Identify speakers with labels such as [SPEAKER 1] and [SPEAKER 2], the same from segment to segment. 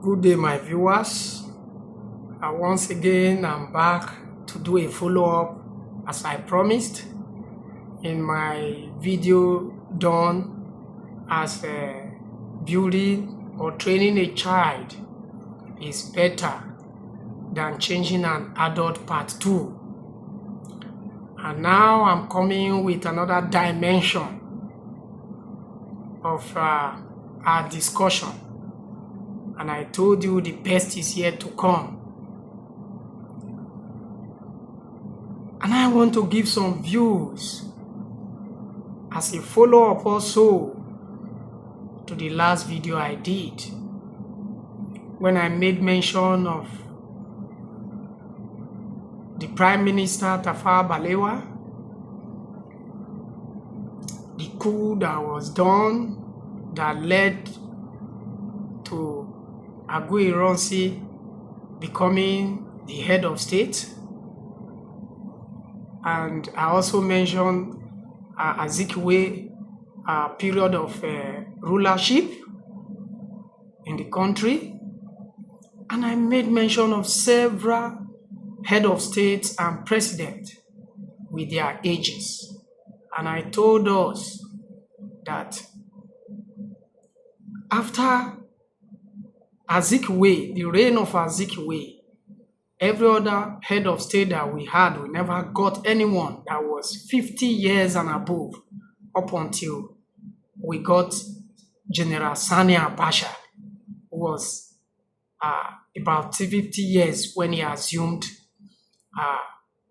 [SPEAKER 1] Good day, my viewers. Once again, I'm back to do a follow-up as I promised in my video done as building or training a child is better than changing an adult part 2. And now I'm coming with another dimension of our discussion. And I told you the best is yet to come. And I want to give some views as a follow-up also to the last video I did when I made mention of the Prime Minister Tafawa Balewa, the coup that was done that led to Aguiyi Ironsi becoming the head of state. And I also mentioned Azikiwe period of rulership in the country. And I made mention of several head of states and president with their ages. And I told us that after Azikiwe, the reign of Azikiwe, every other head of state that we had, we never got anyone that was 50 years and above up until we got General Sani Abacha, who was about 50 years when he assumed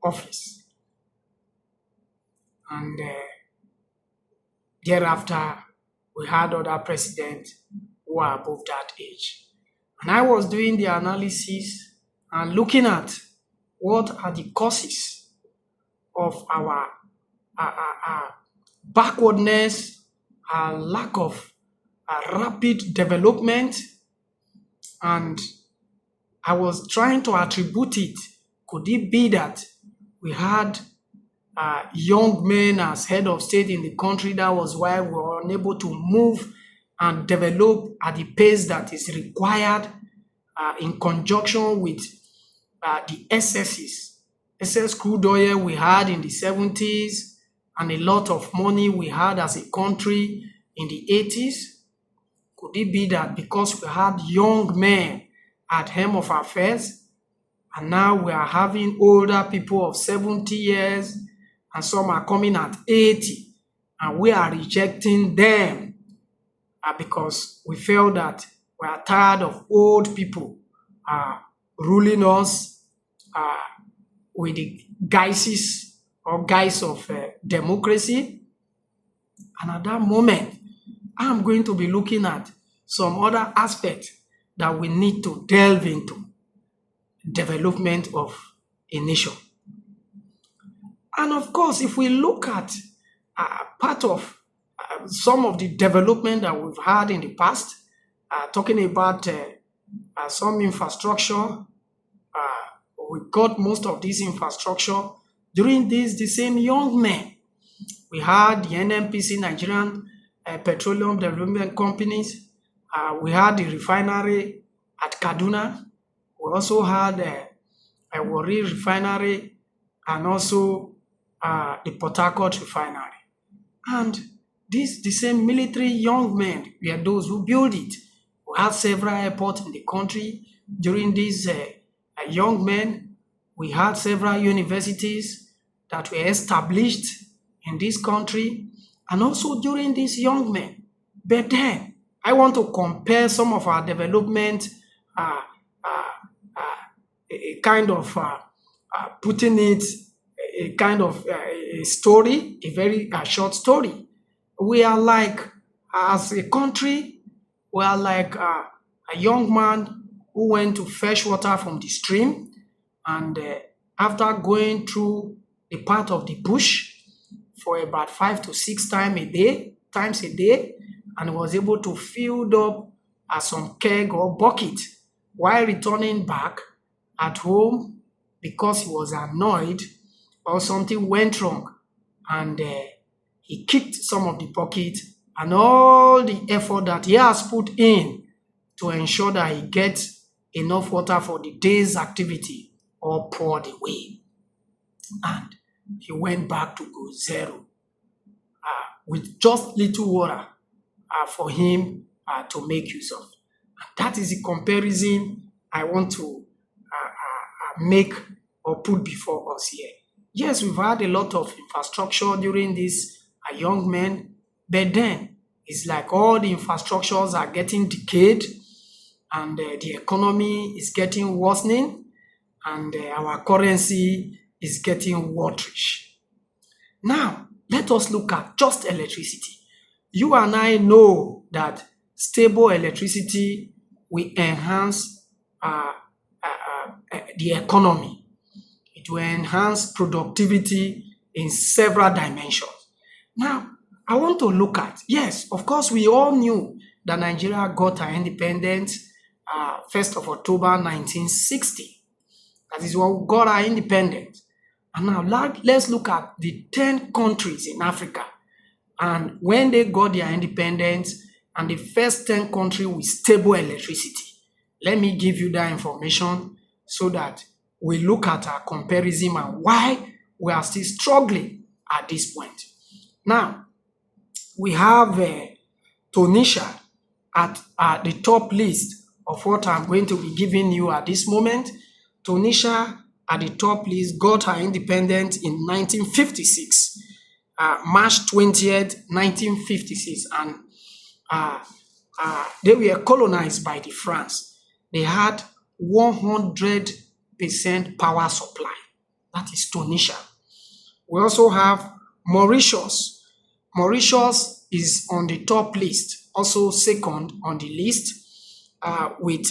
[SPEAKER 1] office. And thereafter, we had other presidents who are above that age. And I was doing the analysis and looking at what are the causes of our backwardness, our lack of rapid development. And I was trying to attribute it. Could it be that we had young men as head of state in the country? That was why we were unable to move and develop at the pace that is required in conjunction with the excess crude oil we had in the 70s and a lot of money we had as a country in the 80s. Could it be that because we had young men at helm of affairs and now we are having older people of 70 years and some are coming at 80 and we are rejecting them because we felt that we are tired of old people ruling us with the guise of democracy. And at that moment, I'm going to be looking at some other aspects that we need to delve into development of a nation. And of course, if we look at part of some of the development that we've had in the past, talking about some infrastructure, we got most of this infrastructure during the same young men. We had the NNPC, Nigerian Petroleum Development Companies. We had the refinery at Kaduna. We also had a Warri refinery and also the Port Harcourt refinery. And the same military young men were those who built it. We had several airports in the country. During these young men, we had several universities that were established in this country, and also during these young men. But then, I want to compare some of our development, a kind of putting it, a kind of a story, a very short story. We are like, as a country, we are like a young man who went to fetch water from the stream, and after going through the part of the bush for about 5 to 6 times a day, and was able to fill up some keg or bucket while returning back at home because he was annoyed or something went wrong, and he kicked some of the bucket and all the effort that he has put in to ensure that he gets enough water for the day's activity all poured away. And he went back to go zero with just little water for him to make use of. And that is the comparison I want to make or put before us here. Yes, we've had a lot of infrastructure during this young men, but then it's like all the infrastructures are getting decayed and the economy is getting worsening and our currency is getting waterish. Now, let us look at just electricity. You and I know that stable electricity will enhance the economy. It will enhance productivity in several dimensions. Now, I want to look at, yes, of course, we all knew that Nigeria got her independence 1st of October 1960. That is when we got our independence. And now let's look at the 10 countries in Africa and when they got their independence and the first 10 countries with stable electricity. Let me give you that information so that we look at our comparison and why we are still struggling at this point. Now, we have Tunisia at the top list of what I'm going to be giving you at this moment. Tunisia at the top list got her independence in 1956, March 20th, 1956, and they were colonized by the France. They had 100% power supply. That is Tunisia. We also have Mauritius. Mauritius is on the top list, also second on the list, with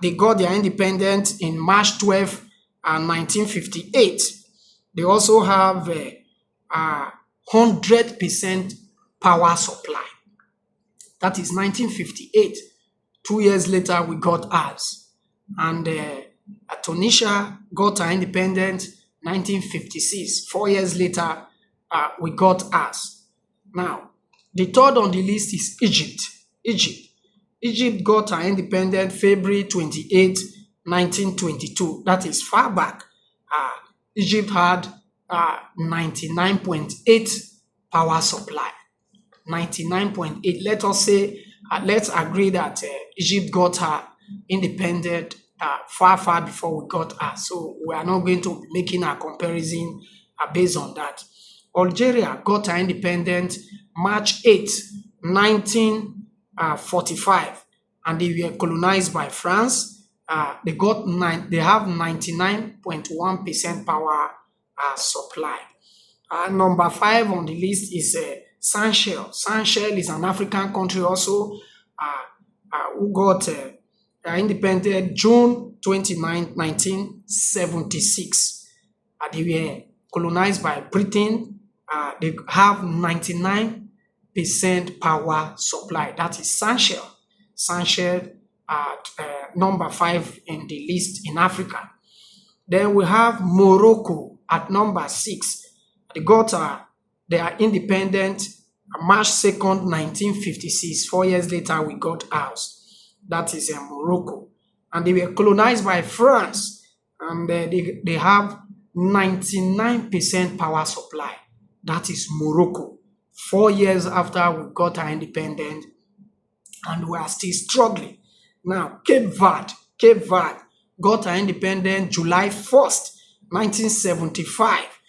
[SPEAKER 1] they got their independence in March 12, 1958. They also have 100% power supply. That is 1958. 2 years later, we got ours. And Tunisia got our independence 1956. 4 years later, we got ours. Now, the third on the list is Egypt. Egypt got her independence February 28, 1922. That is far back. Egypt had 99.8 power supply. 99.8. Let us say, let's agree that Egypt got her independent far before we got us. So we are not going to be making a comparison based on that. Algeria got her independence March 8, 1945, and they were colonized by France. They have 99.1% power supply. Number 5 on the list is Seychelles. Seychelles is an African country also who got independent June 29, 1976. They were colonized by Britain. They have 99% power supply. That is Seychelles. Seychelles number 5 in the list in Africa. Then we have Morocco at number 6. They got their independent March 2nd, 1956. 4 years later, we got ours. That is Morocco. And they were colonized by France. And they have 99% power supply. That is Morocco. 4 years after we got our independence. And we are still struggling. Now, Cape Verde got our independence July 1st, 1975.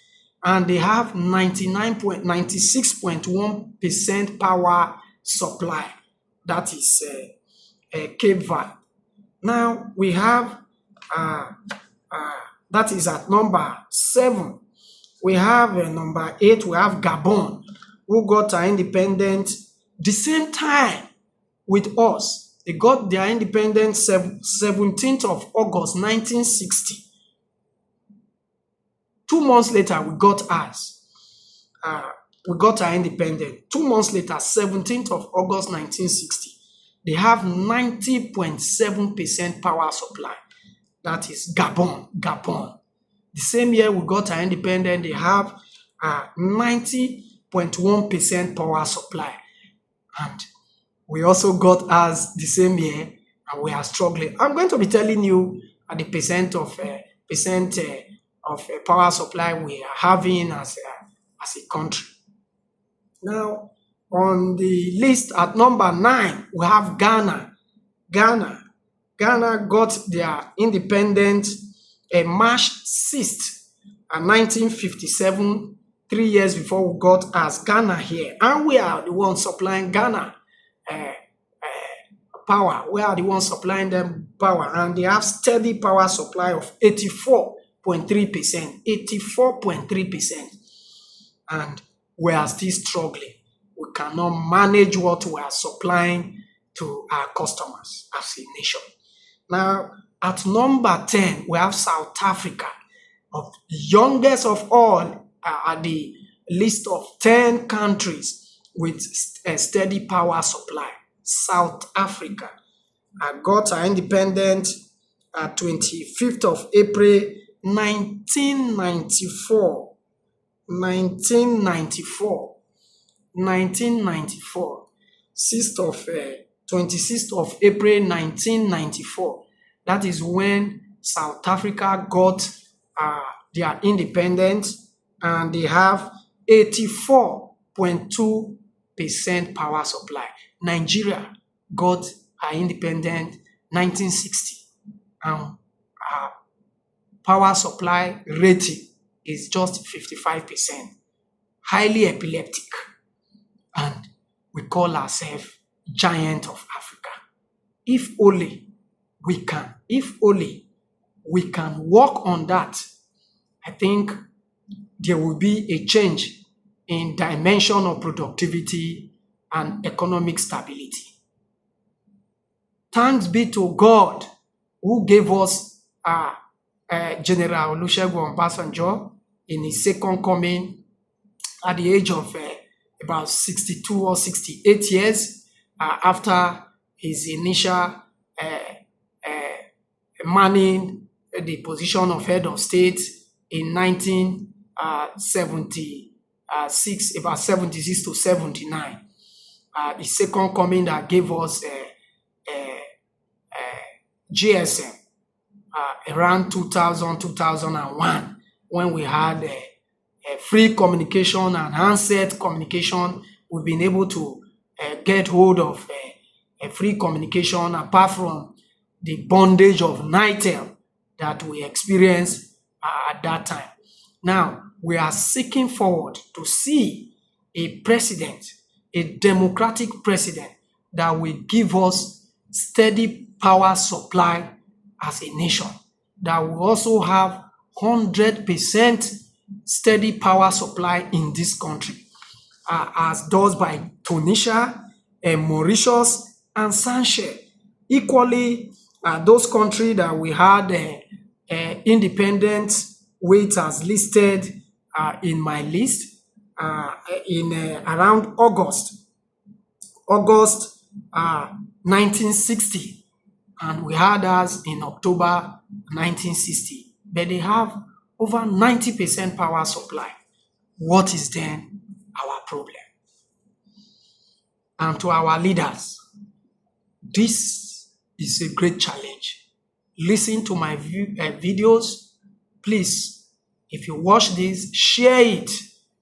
[SPEAKER 1] And they have 96.1% power supply. That is Cape Verde. Now we have, that is at number 7. We have number 8, we have Gabon, who got our independence the same time with us. They got their independence 17th of August, 1960. 2 months later, we got ours. We got our independence. 2 months later, 17th of August, 1960. They have 90.7% power supply. That is Gabon. The same year we got our independence, they have 90.1% power supply. And We also got ours the same year, and we are struggling. I'm going to be telling you the percent of power supply we are having as a country. Now, on the list at number 9, we have Ghana. Ghana got their independence March 6th, 1957, 3 years before we got as Ghana here. And we are the ones supplying Ghana power. We are the ones supplying them power. And they have steady power supply of 84.3%. 84.3%. And we are still struggling. We cannot manage what we are supplying to our customers as a nation. Now, at number 10, we have South Africa, of the youngest of all at the list of 10 countries with a steady power supply. South Africa got our independence 25th of April 1994. 1994. 26th of April 1994. That is when South Africa got their independence, and they have 84.2% power supply. Nigeria got her independence 1960, and our power supply rating is just 55%. Highly epileptic. And we call ourselves giant of Africa. If only we can work on that, I think there will be a change in dimension of productivity and economic stability. Thanks be to God who gave us General Olusegun Obasanjo in his second coming at the age of about 62 or 68 years after his initial manning the position of head of state in 1976, about 76 to 79. The second coming that gave us GSM around 2000, 2001, when we had free communication and handset communication. We've been able to get hold of free communication apart from the bondage of NITEL that we experienced at that time. Now, we are seeking forward to see a president, a democratic president that will give us steady power supply as a nation, that will also have 100% steady power supply in this country, as does by Tunisia, Mauritius, and Seychelles. Equally, those countries that we had independence weight as listed in my list in around August 1960, and we had us in October 1960. But they have over 90% power supply. What is then our problem? And to our leaders, this is a great challenge. Listen to my videos. Please, if you watch this, share it.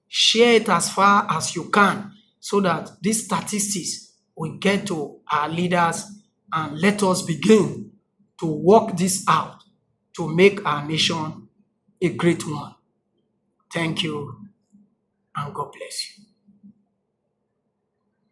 [SPEAKER 1] Share it as far as you can so that these statistics will get to our leaders, and let us begin to work this out to make our nation a great one. Thank you, and God bless you.